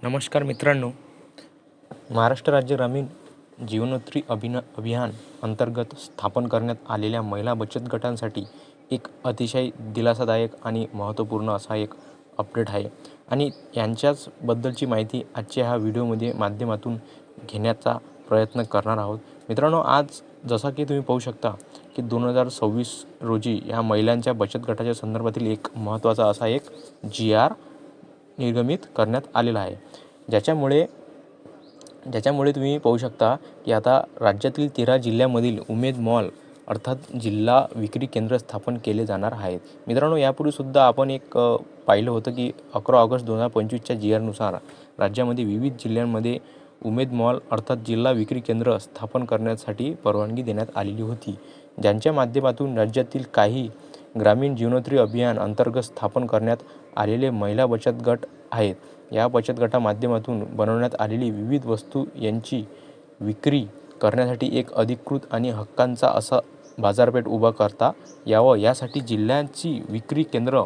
नमस्कार मित्रांनो, महाराष्ट्र राज्य ग्रामीण जीवनोन्नती अभियान अंतर्गत स्थापन करण्यात आलेल्या महिला बचत गटांसाठी एक अतिशय दिलासादायक आणि महत्त्वपूर्ण असा एक अपडेट आहे आणि यांच्याचबद्दलची माहिती आजच्या ह्या व्हिडिओमध्ये माध्यमातून घेण्याचा प्रयत्न करणार आहोत. मित्रांनो, आज जसा की तुम्ही पाहू शकता की 2026 रोजी ह्या महिलांच्या बचत गटाच्या संदर्भातील एक महत्त्वाचा असा एक GR निर्गमित करण्यात आलेला आहे, ज्याच्यामुळे तुम्ही पाहू शकता की आता राज्यातील 13 जिल्ह्यामधील उमेद मॉल अर्थात जिल्हा विक्री केंद्र स्थापन केले जाणार आहेत. मित्रांनो, यापूर्वीसुद्धा आपण एक पाहिलं होतं की 11 ऑगस्ट 2025च्या GRनुसार राज्यामध्ये विविध जिल्ह्यांमध्ये उमेद मॉल अर्थात जिल्हा विक्री केंद्र स्थापन करण्यासाठी परवानगी देण्यात आलेली होती, ज्यांच्या माध्यमातून राज्यातील काही ग्रामीण जीवनोन्नती अभियान अंतर्गत स्थापन करण्यात आलेले महिला बचत गट आहेत. या बचत गटा माध्यमातून बनवण्यात आलेली विविध वस्तू यांची विक्री करण्यासाठी एक अधिकृत आणि हक्कांचा असा बाजारपेठ उभा करता यावं, यासाठी जिल्ह्याची विक्री केंद्र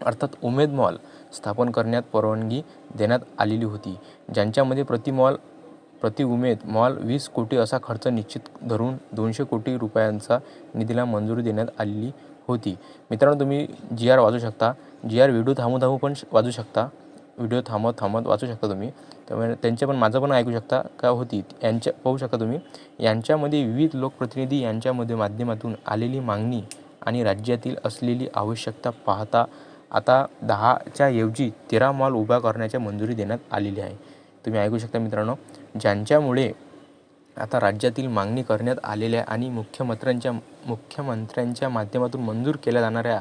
अर्थात उमेद मॉल स्थापन करण्यात परवानगी देण्यात आलेली होती, ज्यांच्यामध्ये प्रति उमेद मॉल 20 कोटी असा खर्च निश्चित धरून 200 कोटी रुपयांचा निधीला मंजुरी देण्यात आलेली होती. मित्रांनो, तुम्ही GR वाचू शकता. GR व्हिडिओ थांबू पण वाचू शकता. व्हिडिओ थांबत वाचू शकता तुम्ही. त्यामुळे त्यांचे पण माझं पण ऐकू शकता काय होती यांच्या पाहू शकता तुम्ही. यांच्यामध्ये विविध लोकप्रतिनिधी यांच्यामध्ये माध्यमातून आलेली मागणी आणि राज्यातील असलेली आवश्यकता पाहता आता 10च्या ऐवजी 13 मॉल उभा करण्याची मंजुरी देण्यात आलेली आहे. तुम्ही ऐकू शकता मित्रांनो, ज्यांच्यामुळे आता राज्यातील मागणी करण्यात आलेल्या आणि मुख्यमंत्र्यांच्या माध्यमातून मंजूर केल्या जाणाऱ्या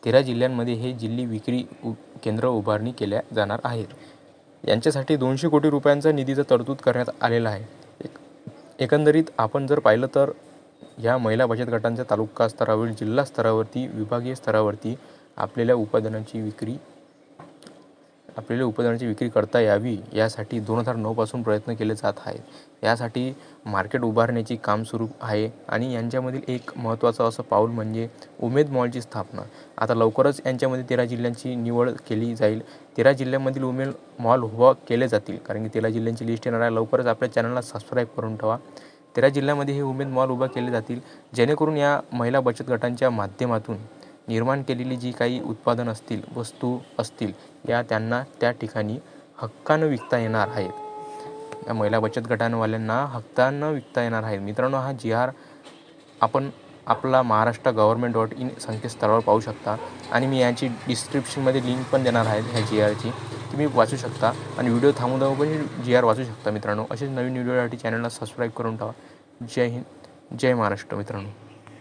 13 जिल्ह्यांमध्ये हे जिल्हा विक्री केंद्र उभारणी केल्या जाणार आहेत. यांच्यासाठी 200 कोटी रुपयांचा निधीचा तरतूद करण्यात आलेला आहे. एकंदरीत आपण जर पाहिलं तर ह्या महिला बचत गटांच्या तालुका स्तरावर, जिल्हा स्तरावरती, विभागीय स्तरावरती आपल्याला उत्पादनांची विक्री करता यावी यासाठी 2009 पासून प्रयत्न केले जात आहेत. यासाठी मार्केट उभारण्याची काम सुरू आहे आणि यांच्यामधील एक महत्त्वाचं असं पाऊल म्हणजे उमेद मॉलची स्थापना. आता लवकरच यांच्यामध्ये 13 जिल्ह्यांची निवड केली जाईल. 13 जिल्ह्यांमधील उमेद मॉल उभा केले जातील, कारण की 13 जिल्ह्यांची लिस्ट येणार आहे. लवकरच आपल्या चॅनलला सबस्क्राईब करून ठेवा. 13 जिल्ह्यामध्ये हे उमेद मॉल उभा केले जातील, जेणेकरून या महिला बचत गटांच्या माध्यमातून निर्माण केलेली जी काही उत्पादन असतील, वस्तू असतील, या त्यांना त्या ठिकाणी हक्कानं विकता येणार आहेत. या महिला बचत गटांवाल्यांना हक्कानं विकता येणार आहेत. मित्रांनो, हा GR आपण आपला महाराष्ट्र-गव्हर्नमेंट.in संकेतस्थळावर पाहू शकता आणि मी याची डिस्क्रिप्शनमध्ये लिंक पण देणार आहे ह्या GRची. तुम्ही वाचू शकता आणि व्हिडिओ थांबून पण GR वाचू शकता. मित्रांनो, असेच नवीन व्हिडिओसाठी चॅनलला सबस्क्राईब करून ठेवा. जय हिंद, जय महाराष्ट्र मित्रांनो.